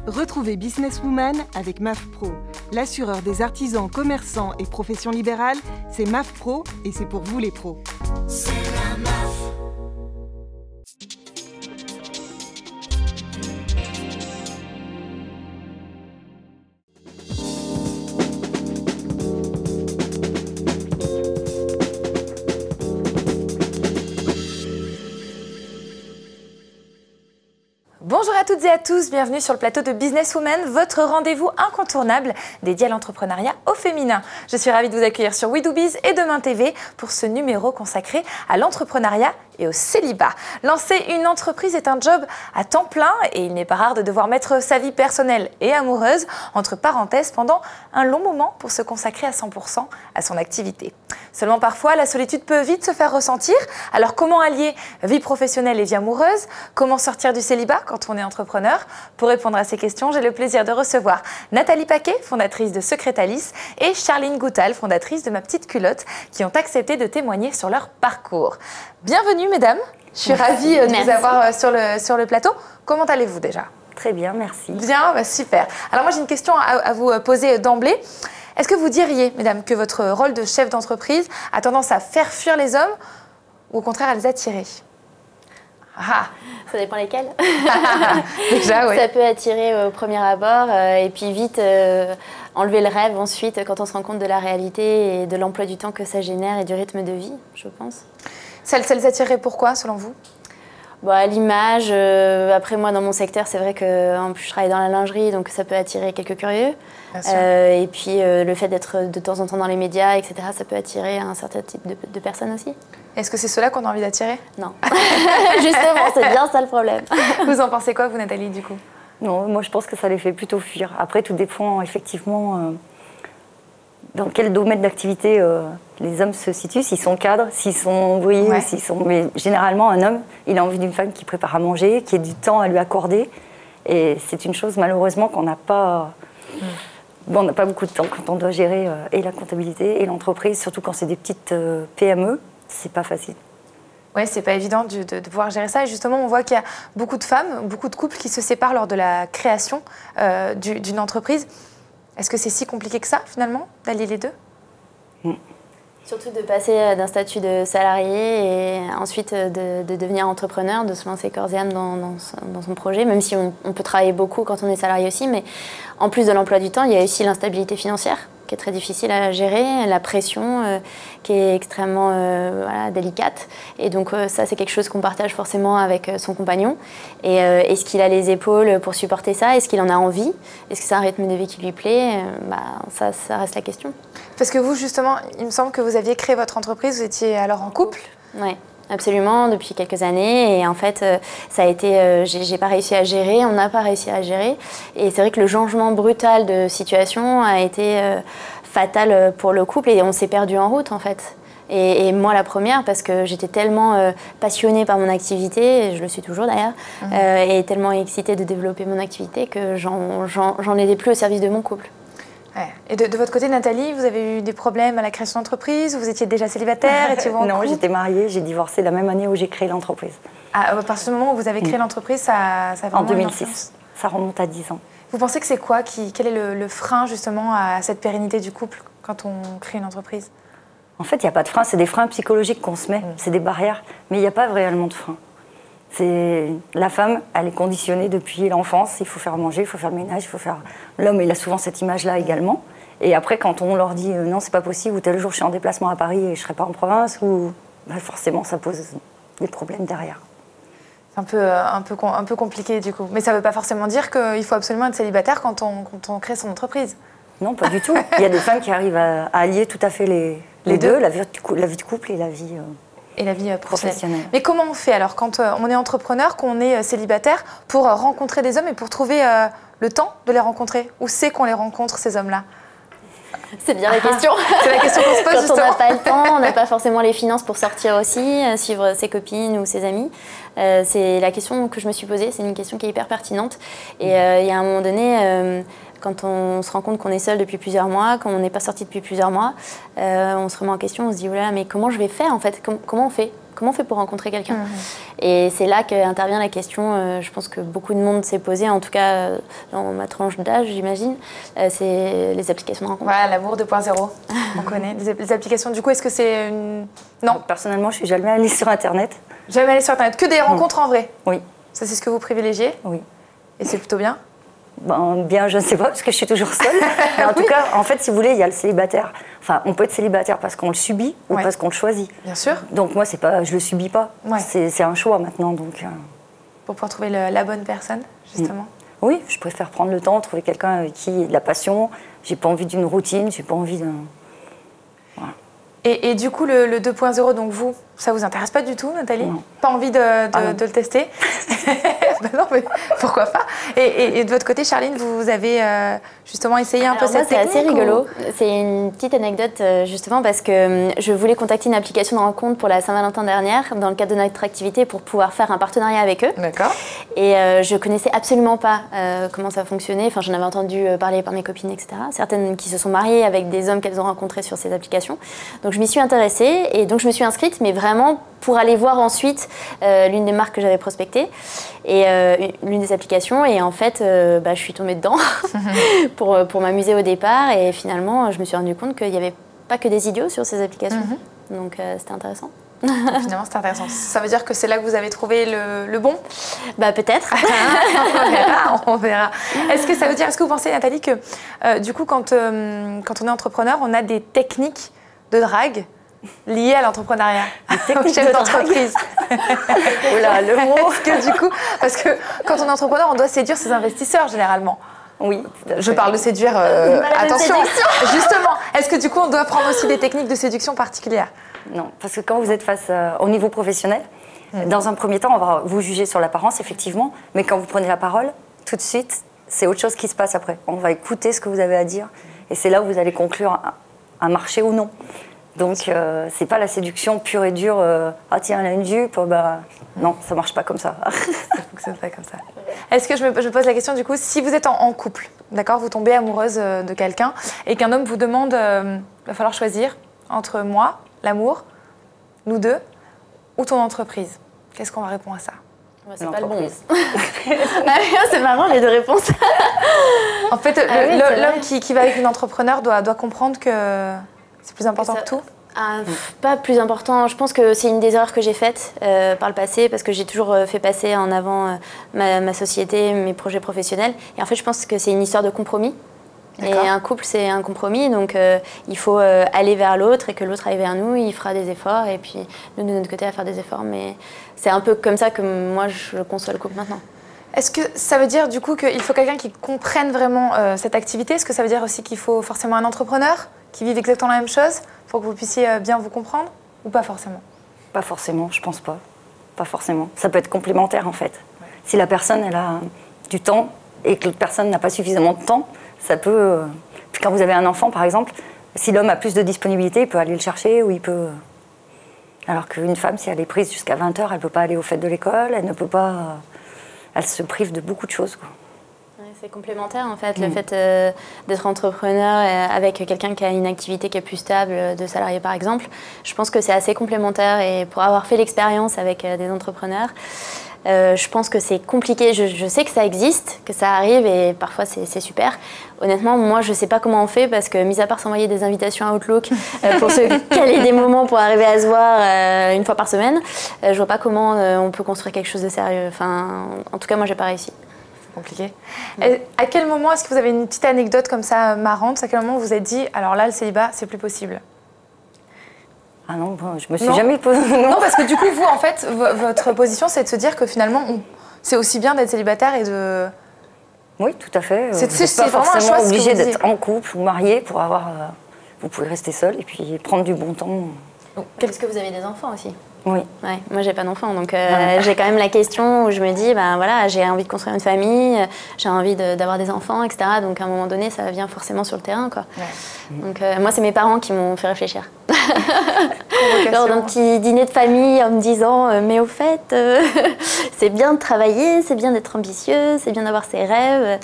Retrouvez Businesswoman avec MAF Pro. L'assureur des artisans, commerçants et professions libérales, c'est MAF Pro et c'est pour vous les pros. C'est la MAF. Bonjour à toutes et à tous, bienvenue sur le plateau de Businesswoman, votre rendez-vous incontournable dédié à l'entrepreneuriat au féminin. Je suis ravie de vous accueillir sur WeDoBiz et Demain TV pour ce numéro consacré à l'entrepreneuriat et au célibat. Lancer une entreprise est un job à temps plein et il n'est pas rare de devoir mettre sa vie personnelle et amoureuse entre parenthèses pendant un long moment pour se consacrer à 100% à son activité. Seulement parfois, la solitude peut vite se faire ressentir. Alors comment allier vie professionnelle et vie amoureuse? Comment sortir du célibat quand on est entrepreneur? Pour répondre à ces questions, j'ai le plaisir de recevoir Nathalie Paquet, fondatrice de Secretalis, et Charline Goutal, fondatrice de Ma Petite Culotte, qui ont accepté de témoigner sur leur parcours. Bienvenue mesdames, je suis ravie de vous avoir sur le plateau. Comment allez-vous déjà? Très bien, merci. Bien, super. Alors moi j'ai une question à vous poser d'emblée. Est-ce que vous diriez, mesdames, que votre rôle de chef d'entreprise a tendance à faire fuir les hommes ou au contraire à les attirer? Ça dépend lesquels. Déjà, oui. Ça peut attirer au premier abord et puis vite enlever le rêve ensuite quand on se rend compte de la réalité et de l'emploi du temps que ça génère et du rythme de vie, je pense. Ça les attirerait pourquoi, selon vous? L'image, après moi dans mon secteur c'est vrai que en plus je travaille dans la lingerie donc ça peut attirer quelques curieux et puis le fait d'être de temps en temps dans les médias etc ça peut attirer un certain type de personnes aussi. Est-ce que c'est cela qu'on a envie d'attirer? Non, justement c'est bien ça le problème. Vous en pensez quoi vous Nathalie du coup? Non, moi je pense que ça les fait plutôt fuir. Après tout dépend effectivement dans quel domaine d'activité les hommes se situent, s'ils sont cadres, s'ils sont ouvriers, s'ils sont... Mais généralement, un homme, il a envie d'une femme qui prépare à manger, qui ait du temps à lui accorder. Et c'est une chose, malheureusement, qu'on n'a pas... Bon, on n'a pas beaucoup de temps quand on doit gérer et la comptabilité et l'entreprise, surtout quand c'est des petites PME, c'est pas facile. Oui, c'est pas évident de pouvoir gérer ça. Et justement, on voit qu'il y a beaucoup de femmes, beaucoup de couples qui se séparent lors de la création d'une entreprise. Est-ce que c'est si compliqué que ça, finalement, d'allier les deux? Surtout de passer d'un statut de salarié et ensuite de devenir entrepreneur, de se lancer corps et âme dans son projet, même si on peut travailler beaucoup quand on est salarié aussi, mais en plus de l'emploi du temps, il y a aussi l'instabilité financière qui est très difficile à gérer, la pression qui est extrêmement délicate. Et donc ça, c'est quelque chose qu'on partage forcément avec son compagnon. Et est-ce qu'il a les épaules pour supporter ça? Est-ce qu'il en a envie? Est-ce que c'est un rythme de vie qui lui plaît? Ça reste la question. Parce que vous, justement, il me semble que vous aviez créé votre entreprise, vous étiez alors en couple? Oui. Absolument, depuis quelques années. Et en fait, ça a été, j'ai pas réussi à gérer, on n'a pas réussi à gérer. Et c'est vrai que le changement brutal de situation a été fatal pour le couple et on s'est perdu en route en fait. Et moi la première parce que j'étais tellement passionnée par mon activité, et je le suis toujours d'ailleurs, et tellement excitée de développer mon activité que j'en étais plus au service de mon couple. Ouais. Et de votre côté, Nathalie, vous avez eu des problèmes à la création d'entreprise? Vous étiez déjà célibataire? Non, j'étais mariée, j'ai divorcé la même année où j'ai créé l'entreprise. À partir du moment où vous avez créé l'entreprise, ça a vraiment en 2006. Ça remonte à 10 ans. Vous pensez que c'est quoi? Quel est le frein justement à cette pérennité du couple quand on crée une entreprise? En fait, il n'y a pas de frein, c'est des freins psychologiques qu'on se met, c'est des barrières, mais il n'y a pas réellement de frein. La femme, elle est conditionnée depuis l'enfance, il faut faire manger, il faut faire le ménage, il faut faire... L'homme, il a souvent cette image-là également. Et après, quand on leur dit non, c'est pas possible, ou tel jour je suis en déplacement à Paris et je serai pas en province, ou forcément ça pose des problèmes derrière. C'est un peu compliqué du coup. Mais ça ne veut pas forcément dire qu'il faut absolument être célibataire quand on crée son entreprise. Non, pas du tout. Il y a des femmes qui arrivent à allier tout à fait les deux, la vie de couple et la vie... Et la vie professionnelle. Mais comment on fait alors quand on est entrepreneur, qu'on est célibataire, pour rencontrer des hommes et pour trouver le temps de les rencontrer? Où c'est qu'on les rencontre, ces hommes-là? C'est bien la question. C'est la question qu'on se pose quand justement. On n'a pas le temps, on n'a pas forcément les finances pour sortir aussi, suivre ses copines ou ses amis. C'est la question que je me suis posée, c'est une question qui est hyper pertinente. Et il y a un moment donné... Quand on se rend compte qu'on est seul depuis plusieurs mois, qu'on n'est pas sorti depuis plusieurs mois, on se remet en question, on se dit, oh là, mais comment je vais faire en fait? Comment on fait comment on fait pour rencontrer quelqu'un? Et c'est là qu'intervient la question, je pense que beaucoup de monde s'est posé, en tout cas dans ma tranche d'âge, j'imagine, c'est les applications de rencontre. Voilà, l'amour 2.0, on connaît. Les applications, du coup, est-ce que c'est une... Non. Personnellement, je suis jamais allée sur Internet. Jamais allée sur Internet, que des rencontres en vrai? Oui. Ça, c'est ce que vous privilégiez? Oui. Et c'est plutôt bien? Bien, je ne sais pas, parce que je suis toujours seule. Mais en tout cas, en fait, si vous voulez, il y a le célibataire. Enfin, on peut être célibataire parce qu'on le subit ou parce qu'on le choisit. Bien sûr. Donc moi, c'est pas, je le subis pas. C'est un choix maintenant. Donc, pour pouvoir trouver la bonne personne, justement. Oui, je préfère prendre le temps, trouver quelqu'un avec qui il y a de la passion. J'ai pas envie d'une routine, j'ai pas envie d'un... Voilà. Et du coup, le 2.0, donc vous, ça vous intéresse pas du tout, Nathalie? Non. Pas envie de le tester? Ben non, mais pourquoi pas? Et de votre côté, Charline, vous avez justement essayé un peu cette technique? C'est assez rigolo. C'est une petite anecdote, justement, parce que je voulais contacter une application de rencontre pour la Saint-Valentin dernière, dans le cadre de notre activité, pour pouvoir faire un partenariat avec eux. D'accord. Et je connaissais absolument pas comment ça fonctionnait. Enfin, j'en avais entendu parler par mes copines, etc. Certaines qui se sont mariées avec des hommes qu'elles ont rencontrés sur ces applications. Donc, je m'y suis intéressée et donc je me suis inscrite, mais vraiment pour aller voir ensuite l'une des marques que j'avais prospectées et l'une des applications. Et en fait, je suis tombée dedans pour m'amuser au départ. Et finalement, je me suis rendu compte qu'il n'y avait pas que des idiots sur ces applications. Donc, c'était intéressant. Finalement, c'est intéressant. Ça veut dire que c'est là que vous avez trouvé le bon? Peut-être. On verra. Est-ce que vous pensez, Nathalie, que du coup, quand on est entrepreneur, on a des techniques de drague liées à l'entrepreneuriat, au chef d'entreprise? Oula, le mot. Parce que quand on est entrepreneur, on doit séduire ses investisseurs généralement. Oui. Je parle de séduire. Attention. Justement, est-ce que du coup, on doit prendre aussi des techniques de séduction particulières? Non, parce que quand vous êtes face au niveau professionnel, dans un premier temps, on va vous juger sur l'apparence, effectivement, mais quand vous prenez la parole, tout de suite, c'est autre chose qui se passe après. On va écouter ce que vous avez à dire, et c'est là où vous allez conclure un marché ou non. Donc, c'est pas la séduction pure et dure. Ah tiens, elle a une jupe, non, ça marche pas comme ça. Ça fonctionne pas comme ça. Est-ce que je me pose la question du coup, si vous êtes en couple, d'accord, vous tombez amoureuse de quelqu'un et qu'un homme vous demande, il va falloir choisir entre moi, l'amour, nous deux, ou ton entreprise. Qu'est-ce qu'on va répondre à ça? C'est pas le bon. C'est marrant les deux réponses. En fait, l'homme qui va avec une entrepreneur doit comprendre que c'est plus important que tout. Pas plus important. Je pense que c'est une des erreurs que j'ai faites par le passé parce que j'ai toujours fait passer en avant ma société, mes projets professionnels. Et en fait, je pense que c'est une histoire de compromis. Et un couple, c'est un compromis. Donc, il faut aller vers l'autre et que l'autre aille vers nous. Il fera des efforts et puis nous, de notre côté, à faire des efforts. Mais c'est un peu comme ça que moi, je conçois le couple maintenant. Est-ce que ça veut dire du coup qu'il faut quelqu'un qui comprenne vraiment cette activité? Est-ce que ça veut dire aussi qu'il faut forcément un entrepreneur qui vive exactement la même chose pour que vous puissiez bien vous comprendre? Ou pas forcément? Pas forcément, je pense pas. Pas forcément. Ça peut être complémentaire en fait. Ouais. Si la personne elle a du temps et que l'autre personne n'a pas suffisamment de temps, ça peut... Puis quand vous avez un enfant par exemple, si l'homme a plus de disponibilité, il peut aller le chercher ou il peut... Alors qu'une femme, si elle est prise jusqu'à 20h, elle ne peut pas aller aux fêtes de l'école, elle ne peut pas... Elle se prive de beaucoup de choses, quoi. C'est complémentaire en fait, le fait d'être entrepreneur avec quelqu'un qui a une activité qui est plus stable, de salarié par exemple. Je pense que c'est assez complémentaire et pour avoir fait l'expérience avec des entrepreneurs, je pense que c'est compliqué. Je sais que ça existe, que ça arrive et parfois c'est super. Honnêtement, moi je sais pas comment on fait parce que mis à part s'envoyer des invitations à Outlook pour se caler des moments pour arriver à se voir une fois par semaine, je vois pas comment on peut construire quelque chose de sérieux. Enfin, en tout cas moi j'ai pas réussi. Compliqué. Et à quel moment est-ce que vous avez une petite anecdote comme ça marrante? À quel moment vous vous êtes dit, alors là, le célibat, c'est plus possible? Ah non, je me suis jamais posé. Non, parce que du coup, vous, en fait, votre position, c'est de se dire que finalement, c'est aussi bien d'être célibataire et de... Oui, tout à fait. C'est pas forcément obligé d'être en couple ou marié pour avoir... Vous pouvez rester seul et puis prendre du bon temps. Parce que vous avez des enfants aussi? Oui. Ouais, moi, j'ai pas d'enfant, donc j'ai quand même la question où je me dis, voilà, j'ai envie de construire une famille, j'ai envie d'avoir des enfants, etc. Donc, à un moment donné, ça vient forcément sur le terrain, quoi. Ouais. Donc, moi, c'est mes parents qui m'ont fait réfléchir. Lors d'un petit dîner de famille, en me disant, mais au fait, c'est bien de travailler, c'est bien d'être ambitieux, c'est bien d'avoir ses rêves.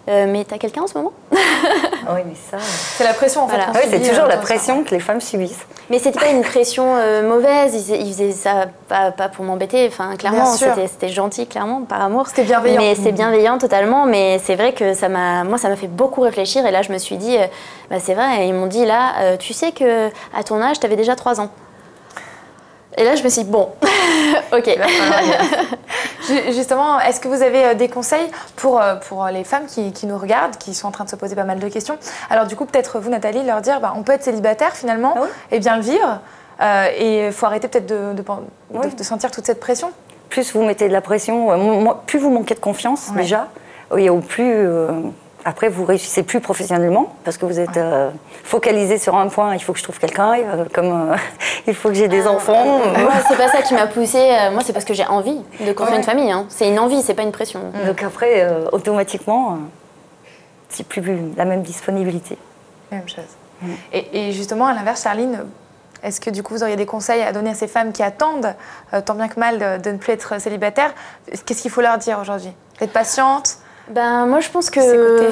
mais t'as quelqu'un en ce moment? Oui, mais ça... C'est la pression en fait. Voilà. Oui, c'est toujours la pression que les femmes subissent. Mais c'était pas une pression mauvaise, ils faisaient ça pas pour m'embêter, enfin clairement c'était gentil, clairement, par amour. C'était bienveillant. Mais c'est bienveillant totalement, mais c'est vrai que ça m'a fait beaucoup réfléchir et là je me suis dit, c'est vrai, et ils m'ont dit là, tu sais qu'à ton âge, t'avais déjà 3 ans. Et là je me suis dit, bon, ok. Justement, est-ce que vous avez des conseils pour les femmes qui nous regardent, qui sont en train de se poser pas mal de questions? Alors du coup, peut-être vous, Nathalie, leur dire, on peut être célibataire finalement, et bien le vivre, et il faut arrêter peut-être de sentir toute cette pression. Plus vous mettez de la pression, plus vous manquez de confiance déjà, et au plus... Après, vous réussissez plus professionnellement parce que vous êtes focalisé sur un point. Il faut que je trouve quelqu'un, il faut que j'ai des enfants. Moi, c'est pas ça qui m'a poussée. Moi, c'est parce que j'ai envie de construire une famille. Hein. C'est une envie, c'est pas une pression. Donc après, automatiquement, c'est plus la même disponibilité. Même chose. Et justement, à l'inverse, Charline, est-ce que du coup, vous auriez des conseils à donner à ces femmes qui attendent, tant bien que mal, de ne plus être célibataires? Qu'est-ce qu'il faut leur dire aujourd'hui? D'être patiente? Moi, je pense que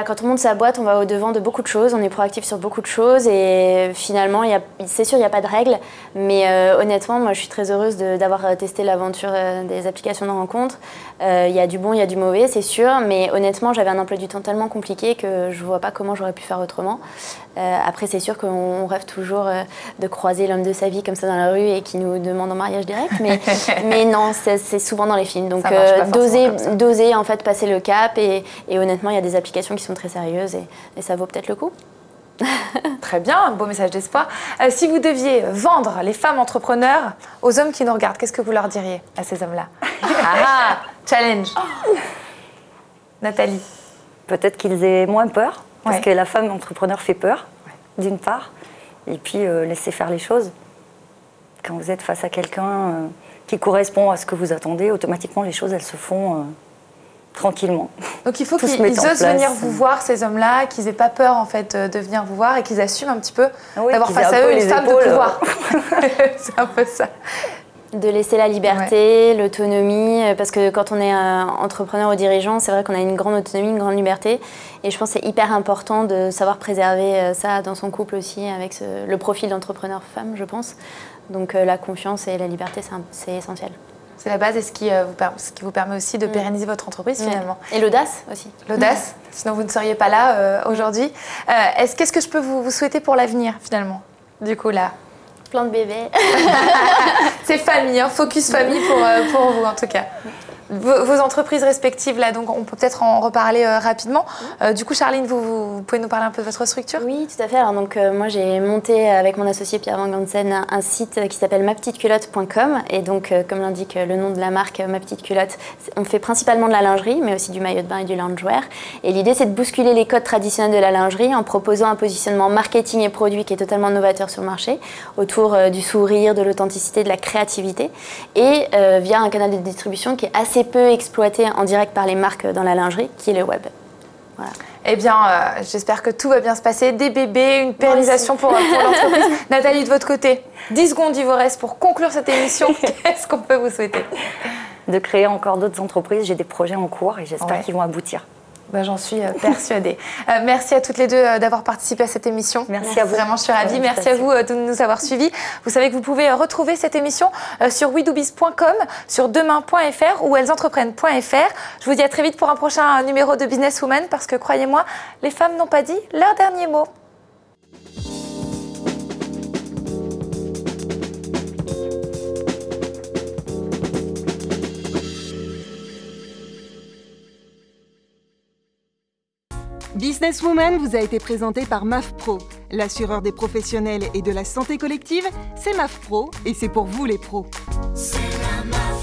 quand on monte sa boîte, on va au-devant de beaucoup de choses, on est proactif sur beaucoup de choses et finalement, c'est sûr, il n'y a pas de règles, mais honnêtement, moi, je suis très heureuse d'avoir testé l'aventure des applications de rencontres. Il y a du bon, il y a du mauvais, c'est sûr, mais honnêtement, j'avais un emploi du temps tellement compliqué que je ne vois pas comment j'aurais pu faire autrement. Après, c'est sûr qu'on rêve toujours de croiser l'homme de sa vie comme ça dans la rue et qui nous demande en mariage direct, mais non, c'est souvent dans les films. Donc, d'oser en fait passer le cap et honnêtement, il y a des applications qui sont très sérieuses et ça vaut peut-être le coup. Très bien, un beau message d'espoir. Si vous deviez vendre les femmes entrepreneurs aux hommes qui nous regardent, qu'est-ce que vous leur diriez à ces hommes-là? Challenge. Nathalie. Peut-être qu'ils aient moins peur, parce que la femme entrepreneur fait peur, d'une part, et puis laisser faire les choses. Quand vous êtes face à quelqu'un qui correspond à ce que vous attendez, automatiquement les choses elles se font tranquillement. Donc il faut qu'ils osent venir vous voir, ces hommes-là, qu'ils n'aient pas peur en fait de venir vous voir et qu'ils assument un petit peu d'avoir face à eux une femme de pouvoir. C'est un peu ça. De laisser la liberté, l'autonomie, parce que quand on est entrepreneur ou dirigeant, c'est vrai qu'on a une grande autonomie, une grande liberté. Et je pense que c'est hyper important de savoir préserver ça dans son couple aussi, avec le profil d'entrepreneur femme, je pense. Donc la confiance et la liberté, c'est essentiel. C'est la base et ce qui vous permet aussi de pérenniser votre entreprise finalement. Et l'audace aussi. L'audace, sinon vous ne seriez pas là aujourd'hui. Qu'est-ce que je peux vous souhaiter pour l'avenir finalement? Du coup là. Plein de bébés. C'est famille, focus famille pour vous en tout cas. Vos entreprises respectives, là, donc on peut peut-être en reparler rapidement. Du coup, Charline, vous pouvez nous parler un peu de votre structure? Oui, tout à fait. Alors, donc, moi, j'ai monté avec mon associé Pierre Van Gansen un site qui s'appelle mapetiteculotte.com. Et donc, comme l'indique le nom de la marque, Ma Petite Culotte, on fait principalement de la lingerie, mais aussi du maillot de bain et du loungewear. Et l'idée, c'est de bousculer les codes traditionnels de la lingerie en proposant un positionnement marketing et produit qui est totalement novateur sur le marché, autour du sourire, de l'authenticité, de la créativité, et via un canal de distribution qui est assez peu exploité en direct par les marques dans la lingerie, qui est le web. Voilà. Eh bien, j'espère que tout va bien se passer. Des bébés, une pérennisation pour l'entreprise. Nathalie, de votre côté, 10 secondes, il vous reste pour conclure cette émission. Qu'est-ce qu'on peut vous souhaiter? De créer encore d'autres entreprises. J'ai des projets en cours et j'espère qu'ils vont aboutir. J'en suis persuadée. Merci à toutes les deux d'avoir participé à cette émission. Merci à vous. Vraiment, je suis ravie. Merci à vous de nous avoir suivis. Vous savez que vous pouvez retrouver cette émission sur wedoobiz.com, sur demain.fr ou ellesentreprennent.fr. Je vous dis à très vite pour un prochain numéro de Business Woman parce que, croyez-moi, les femmes n'ont pas dit leur dernier mot. Business Woman vous a été présenté par MAF Pro. L'assureur des professionnels et de la santé collective, c'est MAF Pro et c'est pour vous les pros. C'est la